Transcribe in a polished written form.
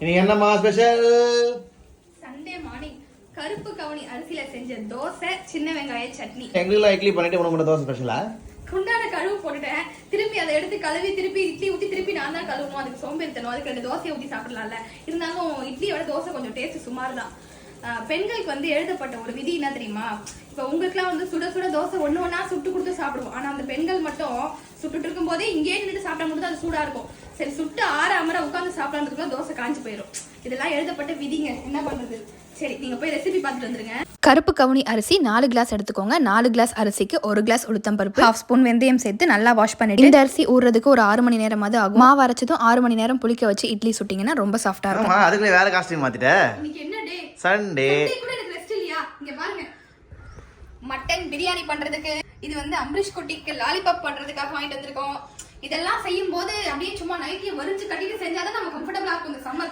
இன்னைக்கு என்னம்மா special? Sunday morning கருப்பு கவுனி அரிசியில செஞ்ச தோசை, சின்ன வெங்காய சட்னி. எங்களுக்குலாம் இட்லி பண்ணிட்டு உனக்கு மட்டும் தோசை ஸ்பெஷலா? குண்டான கழுவு போட்டுட்டேன். திருப்பி அதை எடுத்து கழுவி திருப்பி இட்லி ஊத்தி திருப்பி நான் தான் கழுவணும். அதுக்கு சோம்பேறித்தனம். அதுக்கு 2 தோசையை ஊத்தி சாப்பிடலாம்ல. இருந்தாலும் இட்லியோட தோசை கொஞ்சம் டேஸ்ட் சுமார் தான். பெண்களுக்கு வந்து எழுதப்பட்ட ஒரு விதி என்ன தெரியுமா? இப்ப உங்களுக்குலாம் வந்து சுட சுட தோசை ஒண்ணா சுட்டு கொடுத்து சாப்பிடுவோம். ஆனா அந்த பெண்கள் மட்டும் சுட்டுட்டு இருக்கும் போதே இங்கே நின்று சாப்பிட்டா மட்டும் அது சூடா இருக்கும். சரி, சுட்டு ஆறாம உட்காந்து சாப்பிடறதுக்குள்ள தோசை காஞ்சு போயிடும். இதெல்லாம் எழுதப்பட்ட விதிங்க, என்ன பண்றது? சரி, நீங்க போய் ரெசிபி பார்த்துட்டு வந்துருங்க. கருப்பு கவுனி அரிசி 4 கிளாஸ் எடுத்துக்கோங்க. 4 கிளாஸ் அரிசிக்கு 1 கிளாஸ் உளுத்தம் பருப்பு, 1/2 ஸ்பூன் வெந்தயம் சேர்த்து நல்லா வாஷ் பண்ணிட்டு இந்த அரிசி ஊறுறதுக்கு ஒரு 6 மணி நேரமாவது ஆகும். மாவு அரைச்சதும் 6 மணி நேரம் புளிக்க வச்சு இட்லி சுட்டிங்கன்னா ரொம்ப சாஃப்டா இருக்கும். அதுக்குள்ள வேற காஸ்டியூம் மாத்திட்ட. இன்னைக்கு என்ன டே? சண்டே. கூட எனக்கு ரெஸ்ட் இல்லையா? இங்க பாருங்க, மட்டன் பிரியாணி பண்றதுக்கு, இது வந்து அம்ரிஷ் குட்டிக்கு லாலிபாப் பண்றதுக்காக வாங்கிட்டு வந்திருக்கோம். இதெல்லாம் செய்யும் போது அப்படியே சும்மா நைட்டியை வரிச்சு கட்டிட்டு செஞ்சாதான் நம்ம கம்ஃபர்டபுளா இருக்கும் இந்த சம்மருக்கு.